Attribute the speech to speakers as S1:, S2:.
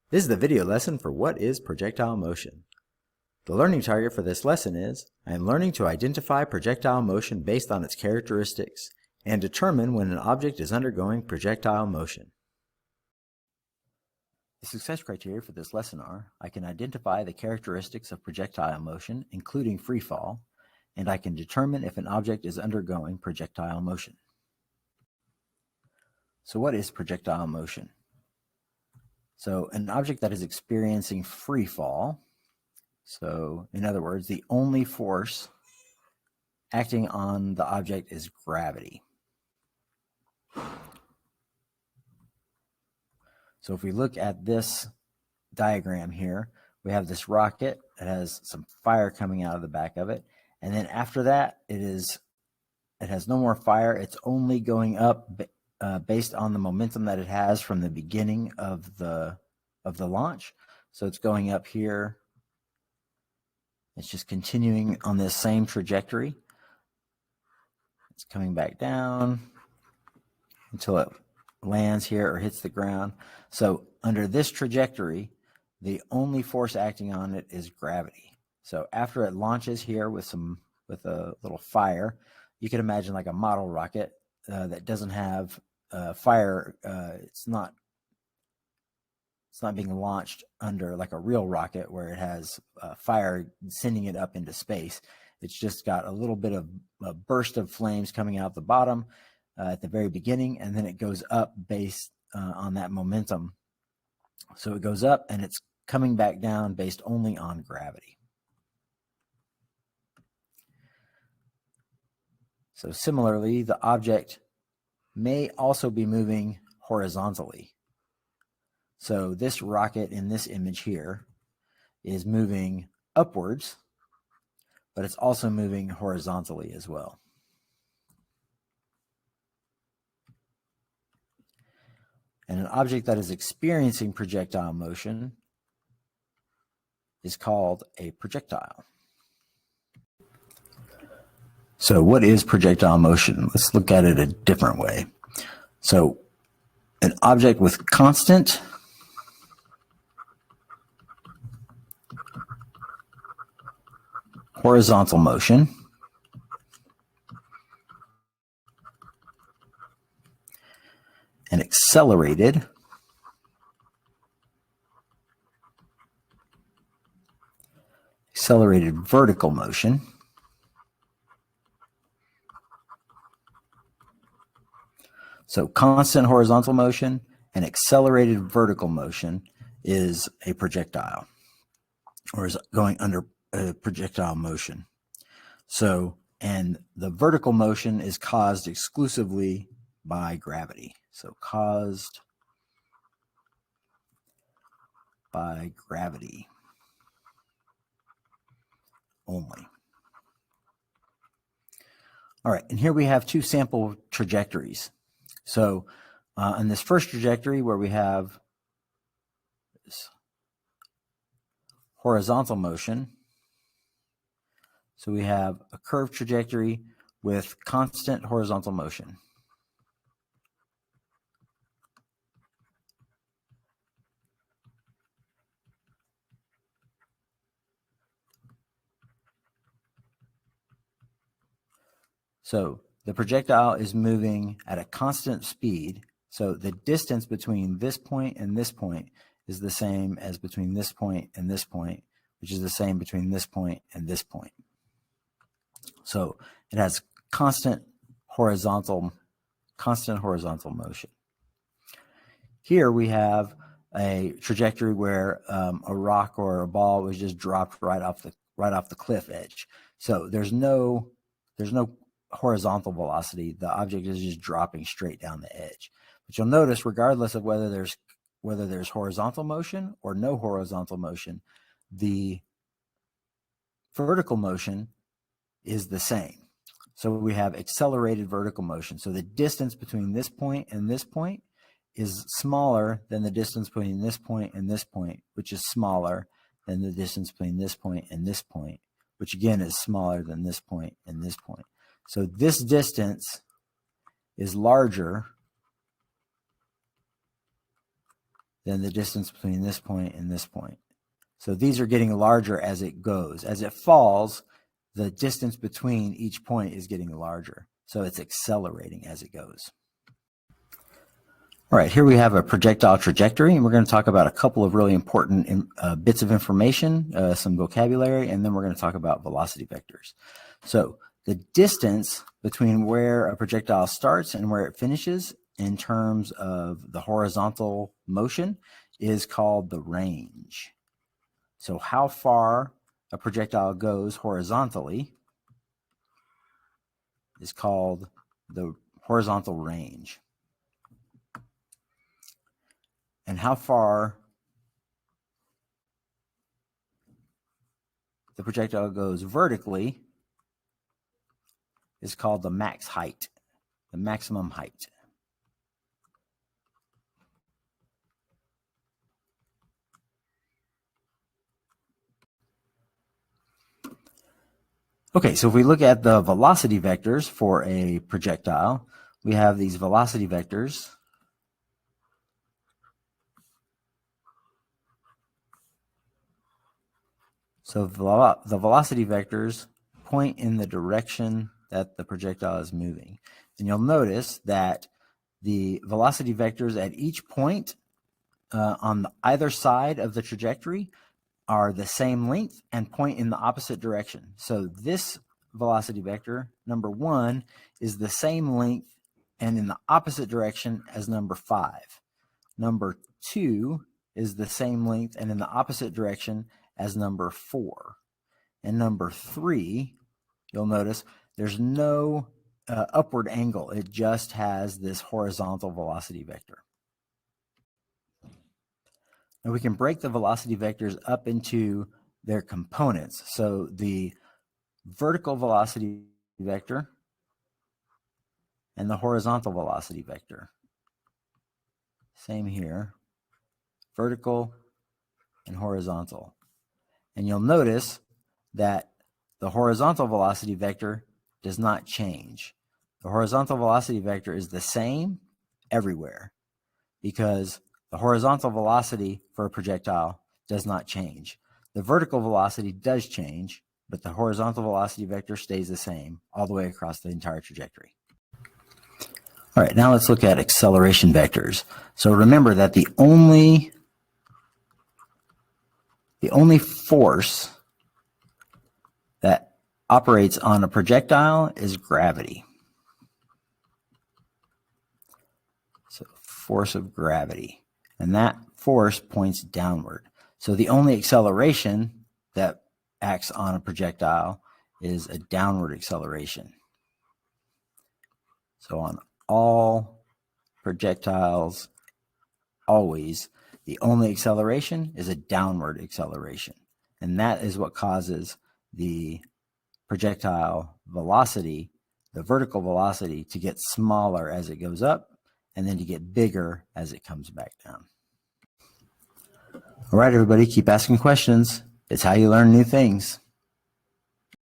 S1: This is the video lesson for what is projectile motion. The learning target for this lesson is, I am learning to identify projectile motion based on its characteristics and determine when an object is undergoing projectile motion. The success criteria for this lesson are, I can identify the characteristics of projectile motion, including free fall, and I can determine if an object is undergoing projectile motion. So what is projectile motion? So an object that is experiencing free fall, so in other words, the only force acting on the object is gravity. So if we look at this diagram here, we have this rocket that has some fire coming out of the back of it, and then after that it has no more fire. It's only going up based on the momentum that it has from the beginning of the launch. So it's going up here. It's just continuing on this same trajectory. It's coming back down until it lands here or hits the ground. So under this trajectory, the only force acting on it is gravity. So after it launches here with a little fire, you can imagine like a model rocket that doesn't have fire. It's not being launched under like a real rocket where it has fire sending it up into space. It's just got a little bit of a burst of flames coming out the bottom at the very beginning, and then it goes up based on that momentum. So it goes up and it's coming back down based only on gravity. So similarly, the object may also be moving horizontally. So this rocket in this image here is moving upwards, but it's also moving horizontally as well. And an object that is experiencing projectile motion is called a projectile. So what is projectile motion? Let's look at it a different way. So an object with constant horizontal motion and accelerated vertical motion So constant horizontal motion and accelerated vertical motion is a projectile, or is going under projectile motion. So, and the vertical motion is caused exclusively by gravity. So caused by gravity only. All right, and here we have two sample trajectories. So in this first trajectory where we have this horizontal motion, so we have a curved trajectory with constant horizontal motion. So the projectile is moving at a constant speed. So the distance between this point and this point is the same as between this point and this point, which is the same between this point and this point. So it has constant horizontal motion. Here we have a trajectory where a rock or a ball was just dropped right off the cliff edge. So there's no horizontal velocity. The object is just dropping straight down the edge. But you'll notice, regardless of whether there's horizontal motion or no horizontal motion, the vertical motion is the same. So we have accelerated vertical motion. So the distance between this point and this point is smaller than the distance between this point and this point, which is smaller than the distance between this point and this point, which again is smaller than this point and this point. So this distance is larger than the distance between this point and this point. So these are getting larger as it goes. As it falls, the distance between each point is getting larger. So it's accelerating as it goes. All right, here we have a projectile trajectory, and we're going to talk about a couple of really important bits of information, some vocabulary, and then we're going to talk about velocity vectors. So the distance between where a projectile starts and where it finishes in terms of the horizontal motion is called the range. So how far a projectile goes horizontally is called the horizontal range. And how far the projectile goes vertically is called the max height, the maximum height. Okay, so if we look at the velocity vectors for a projectile, we have these velocity vectors. So the velocity vectors point in the direction that the projectile is moving. And you'll notice that the velocity vectors at each point on either side of the trajectory are the same length and point in the opposite direction. So this velocity vector, number 1, is the same length and in the opposite direction as number 5. Number 2 is the same length and in the opposite direction as number 4. And number 3, you'll notice there's no upward angle. It just has this horizontal velocity vector. Now we can break the velocity vectors up into their components. So the vertical velocity vector and the horizontal velocity vector. Same here, vertical and horizontal. And you'll notice that the horizontal velocity vector does not change. The horizontal velocity vector is the same everywhere because the horizontal velocity for a projectile does not change. The vertical velocity does change, but the horizontal velocity vector stays the same all the way across the entire trajectory. All right, now let's look at acceleration vectors. So remember that the only force that operates on a projectile is gravity. So force of gravity. And that force points downward. So the only acceleration that acts on a projectile is a downward acceleration. So on all projectiles, always, the only acceleration is a downward acceleration. And that is what causes the projectile velocity, the vertical velocity, to get smaller as it goes up and then to get bigger as it comes back down. All right, everybody, keep asking questions. It's how you learn new things.